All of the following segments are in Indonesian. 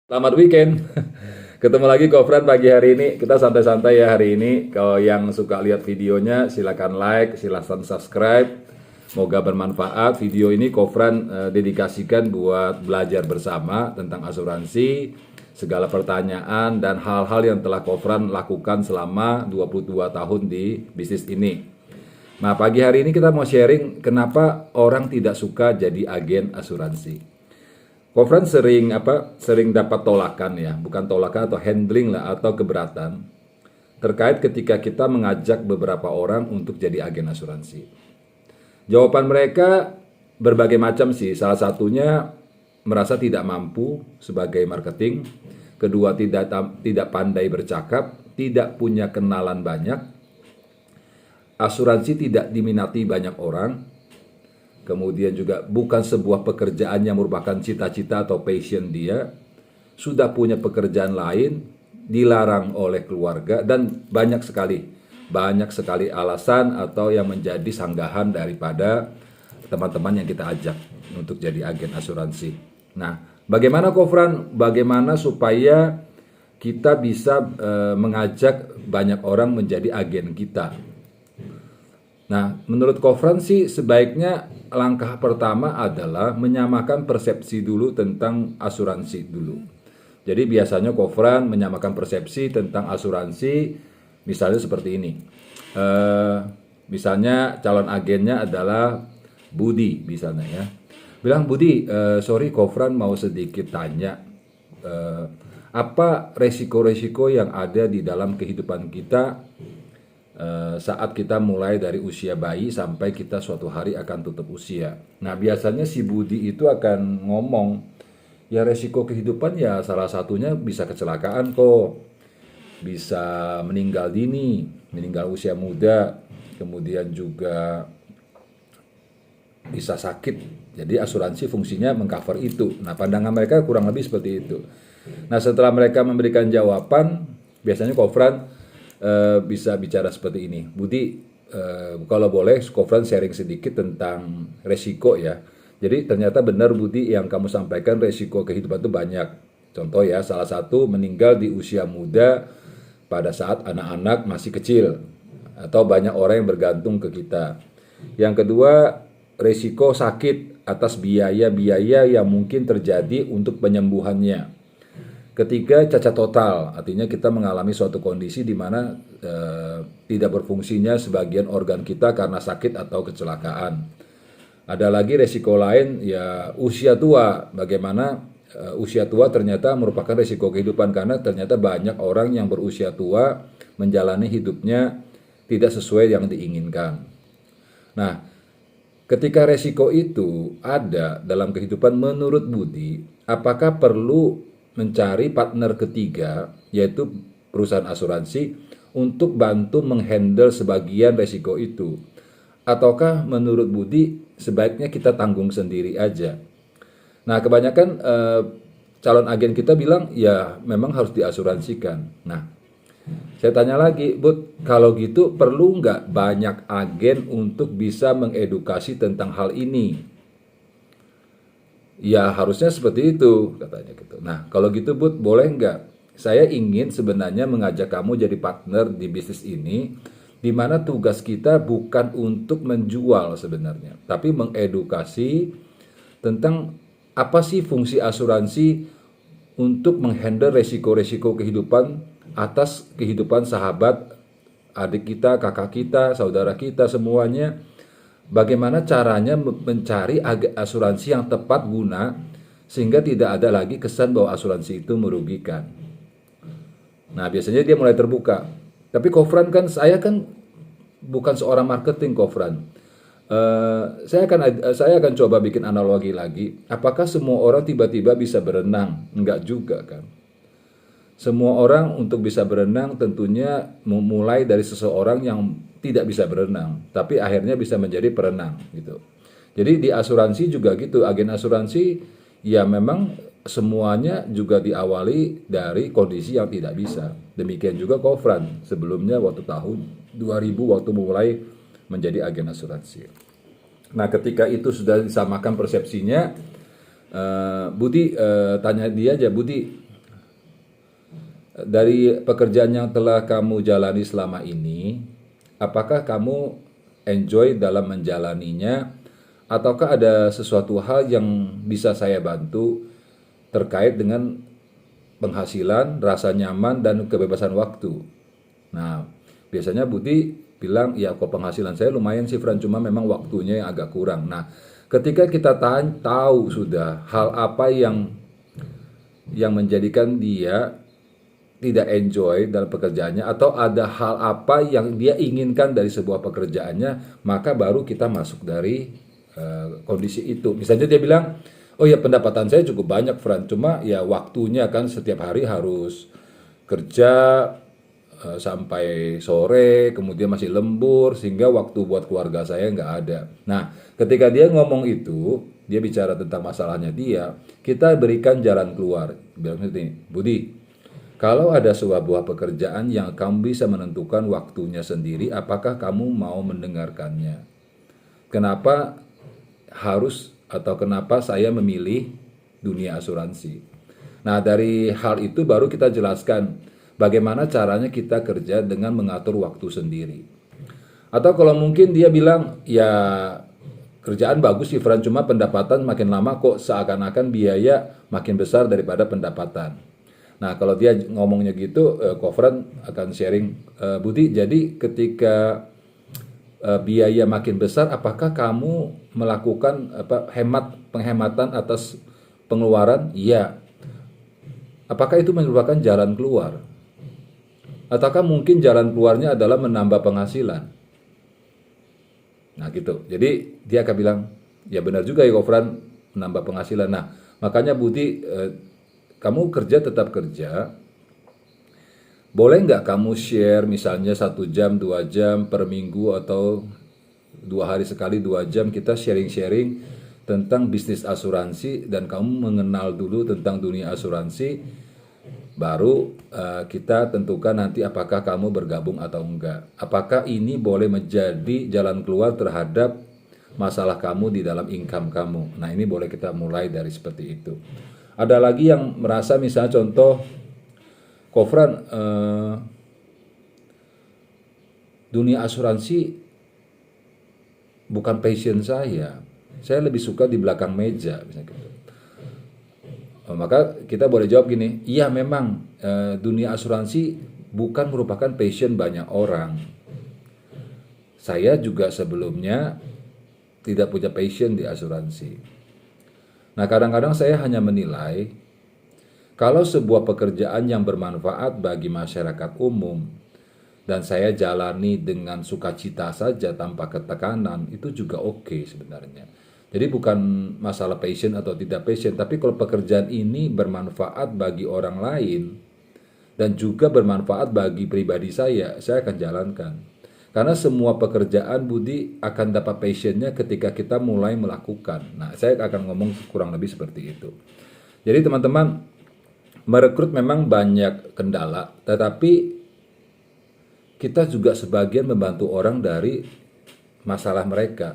Selamat weekend. Ketemu lagi Kofran pagi hari ini. Kita santai-santai ya hari ini. Kalau yang suka lihat videonya silakan like, silakan subscribe. Semoga bermanfaat. Video ini Kofran dedikasikan buat belajar bersama tentang asuransi, segala pertanyaan dan hal-hal yang telah Kofran lakukan selama 22 tahun di bisnis ini. Nah, pagi hari ini kita mau sharing kenapa orang tidak suka jadi agen asuransi. Kofran sering dapat tolakan ya, bukan tolakan atau handling lah atau keberatan terkait ketika kita mengajak beberapa orang untuk jadi agen asuransi. Jawaban mereka berbagai macam sih. Salah satunya merasa tidak mampu sebagai marketing, kedua tidak pandai bercakap, tidak punya kenalan banyak, asuransi tidak diminati banyak orang. Kemudian juga bukan sebuah pekerjaan yang merupakan cita-cita atau passion dia, sudah punya pekerjaan lain, dilarang oleh keluarga, dan banyak sekali alasan atau yang menjadi sanggahan daripada teman-teman yang kita ajak untuk jadi agen asuransi. Nah, bagaimana Kofran? Bagaimana supaya kita bisa mengajak banyak orang menjadi agen kita? Nah, menurut Kofran sih sebaiknya langkah pertama adalah menyamakan persepsi dulu tentang asuransi dulu. Jadi biasanya Kofran menyamakan persepsi tentang asuransi misalnya seperti ini. Misalnya calon agennya adalah Budi misalnya ya. Bilang Budi, sorry Kofran mau sedikit tanya. Apa resiko-resiko yang ada di dalam kehidupan kita saat kita mulai dari usia bayi sampai kita suatu hari akan tutup usia. Nah, biasanya si Budi itu akan ngomong, ya resiko kehidupan ya salah satunya bisa kecelakaan kok, bisa meninggal dini, meninggal usia muda, kemudian juga bisa sakit. Jadi asuransi fungsinya mengcover itu. Nah, pandangan mereka kurang lebih seperti itu. Nah, setelah mereka memberikan jawaban, biasanya Kofran bisa bicara seperti ini. Budi, kalau boleh Kofran sharing sedikit tentang resiko ya. Jadi ternyata benar Budi yang kamu sampaikan, resiko kehidupan itu banyak. Contoh ya, salah satu meninggal di usia muda pada saat anak-anak masih kecil atau banyak orang yang bergantung ke kita. Yang kedua, resiko sakit atas biaya-biaya yang mungkin terjadi untuk penyembuhannya. Ketiga, cacat total, artinya kita mengalami suatu kondisi di mana tidak berfungsinya sebagian organ kita karena sakit atau kecelakaan. Ada lagi resiko lain, ya usia tua. Bagaimana usia tua ternyata merupakan resiko kehidupan karena ternyata banyak orang yang berusia tua menjalani hidupnya tidak sesuai yang diinginkan. Nah, ketika resiko itu ada dalam kehidupan menurut Budi, apakah perlu mencari partner ketiga, yaitu perusahaan asuransi, untuk bantu menghandle sebagian resiko itu? Ataukah menurut Budi sebaiknya kita tanggung sendiri aja? Nah, kebanyakan calon agen kita bilang ya memang harus diasuransikan. Nah, saya tanya lagi, Bud, kalau gitu perlu nggak banyak agen untuk bisa mengedukasi tentang hal ini? Ya harusnya seperti itu katanya gitu. Nah kalau gitu Bud, boleh nggak? Saya ingin sebenarnya mengajak kamu jadi partner di bisnis ini, di mana tugas kita bukan untuk menjual sebenarnya, tapi mengedukasi tentang apa sih fungsi asuransi untuk menghandle resiko-resiko kehidupan atas kehidupan sahabat, adik kita, kakak kita, saudara kita semuanya. Bagaimana caranya mencari asuransi yang tepat guna sehingga tidak ada lagi kesan bahwa asuransi itu merugikan. Nah, biasanya dia mulai terbuka. Tapi Kofran kan, saya kan bukan seorang marketing Kofran. Saya akan coba bikin analogi lagi. Apakah semua orang tiba-tiba bisa berenang? Enggak juga kan. Semua orang untuk bisa berenang tentunya memulai dari seseorang yang tidak bisa berenang, tapi akhirnya bisa menjadi perenang gitu. Jadi di asuransi juga gitu, agen asuransi ya memang semuanya juga diawali dari kondisi yang tidak bisa. Demikian juga Kofran sebelumnya waktu tahun 2000 waktu mulai menjadi agen asuransi. Nah, ketika itu sudah disamakan persepsinya, Budi tanya dia aja, Budi, Dari pekerjaan yang telah kamu jalani selama ini, apakah kamu enjoy dalam menjalaninya, ataukah ada sesuatu hal yang bisa saya bantu terkait dengan penghasilan, rasa nyaman, dan kebebasan waktu? Nah, biasanya Budi bilang, ya kok penghasilan saya lumayan sih Fran, cuma memang waktunya yang agak kurang. Nah, ketika kita tahu sudah hal apa yang menjadikan dia tidak enjoy dalam pekerjaannya, atau ada hal apa yang dia inginkan dari sebuah pekerjaannya, maka baru kita masuk dari kondisi itu. Misalnya dia bilang, oh ya pendapatan saya cukup banyak Fran, cuma ya waktunya kan setiap hari harus kerja sampai sore, kemudian masih lembur, sehingga waktu buat keluarga saya nggak ada. Nah, ketika dia ngomong itu, dia bicara tentang masalahnya dia, kita berikan jalan keluar. Bilang seperti ini, Budi, kalau ada sebuah pekerjaan yang kamu bisa menentukan waktunya sendiri, apakah kamu mau mendengarkannya? Kenapa harus atau kenapa saya memilih dunia asuransi? Nah, dari hal itu baru kita jelaskan bagaimana caranya kita kerja dengan mengatur waktu sendiri. Atau kalau mungkin dia bilang, ya kerjaan bagus sih Fran, cuma pendapatan makin lama kok seakan-akan biaya makin besar daripada pendapatan. Nah, kalau dia ngomongnya gitu, Kofran akan sharing, Budi, jadi ketika biaya makin besar, apakah kamu melakukan penghematan atas pengeluaran? Iya. Apakah itu merupakan jalan keluar? Ataukah mungkin jalan keluarnya adalah menambah penghasilan? Nah, gitu. Jadi dia akan bilang, ya benar juga ya Kofran, menambah penghasilan. Nah, makanya Budi, kamu kerja tetap kerja, boleh nggak kamu share misalnya 1 jam, 2 jam per minggu, atau 2 hari sekali 2 jam kita sharing-sharing tentang bisnis asuransi, dan kamu mengenal dulu tentang dunia asuransi, baru kita tentukan nanti apakah kamu bergabung atau enggak. Apakah ini boleh menjadi jalan keluar terhadap masalah kamu di dalam income kamu. Nah, ini boleh kita mulai dari seperti itu. Ada lagi yang merasa misalnya contoh, Kofran, dunia asuransi bukan passion saya lebih suka di belakang meja, misalnya gitu. Maka kita boleh jawab gini, iya memang dunia asuransi bukan merupakan passion banyak orang. Saya juga sebelumnya tidak punya passion di asuransi. Nah, kadang-kadang saya hanya menilai kalau sebuah pekerjaan yang bermanfaat bagi masyarakat umum dan saya jalani dengan sukacita saja tanpa ketekanan, itu juga oke sebenarnya. Jadi bukan masalah passion atau tidak passion, tapi kalau pekerjaan ini bermanfaat bagi orang lain dan juga bermanfaat bagi pribadi saya akan jalankan. Karena semua pekerjaan Budi akan dapat passionnya ketika kita mulai melakukan. Nah, saya akan ngomong kurang lebih seperti itu. Jadi teman-teman, merekrut memang banyak kendala, tetapi kita juga sebagian membantu orang dari masalah mereka.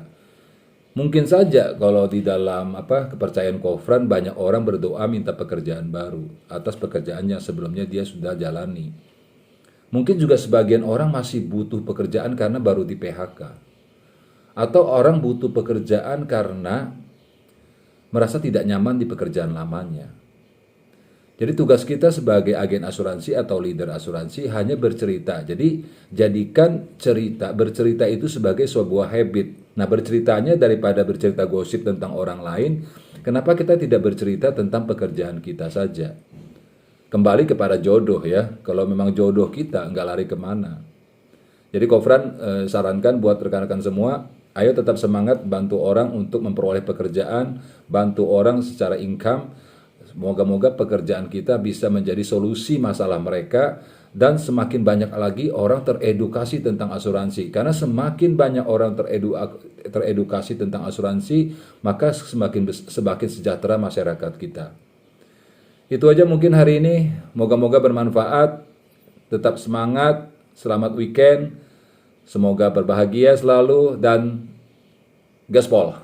Mungkin saja kalau di dalam kepercayaan Kofran, banyak orang berdoa minta pekerjaan baru atas pekerjaan yang sebelumnya dia sudah jalani. Mungkin juga sebagian orang masih butuh pekerjaan karena baru di PHK. Atau orang butuh pekerjaan karena merasa tidak nyaman di pekerjaan lamanya. Jadi tugas kita sebagai agen asuransi atau leader asuransi hanya bercerita. Jadi jadikan bercerita itu sebagai sebuah habit. Nah, berceritanya daripada bercerita gosip tentang orang lain, kenapa kita tidak bercerita tentang pekerjaan kita saja? Kembali kepada jodoh ya, kalau memang jodoh kita nggak lari kemana. Jadi Kofran sarankan buat rekan-rekan semua, ayo tetap semangat bantu orang untuk memperoleh pekerjaan, bantu orang secara income. Moga-moga pekerjaan kita bisa menjadi solusi masalah mereka, dan semakin banyak lagi orang teredukasi tentang asuransi. Karena semakin banyak orang teredukasi tentang asuransi, maka semakin sejahtera masyarakat kita. Itu aja mungkin hari ini, moga-moga bermanfaat, tetap semangat, selamat weekend, semoga berbahagia selalu, dan gaspol.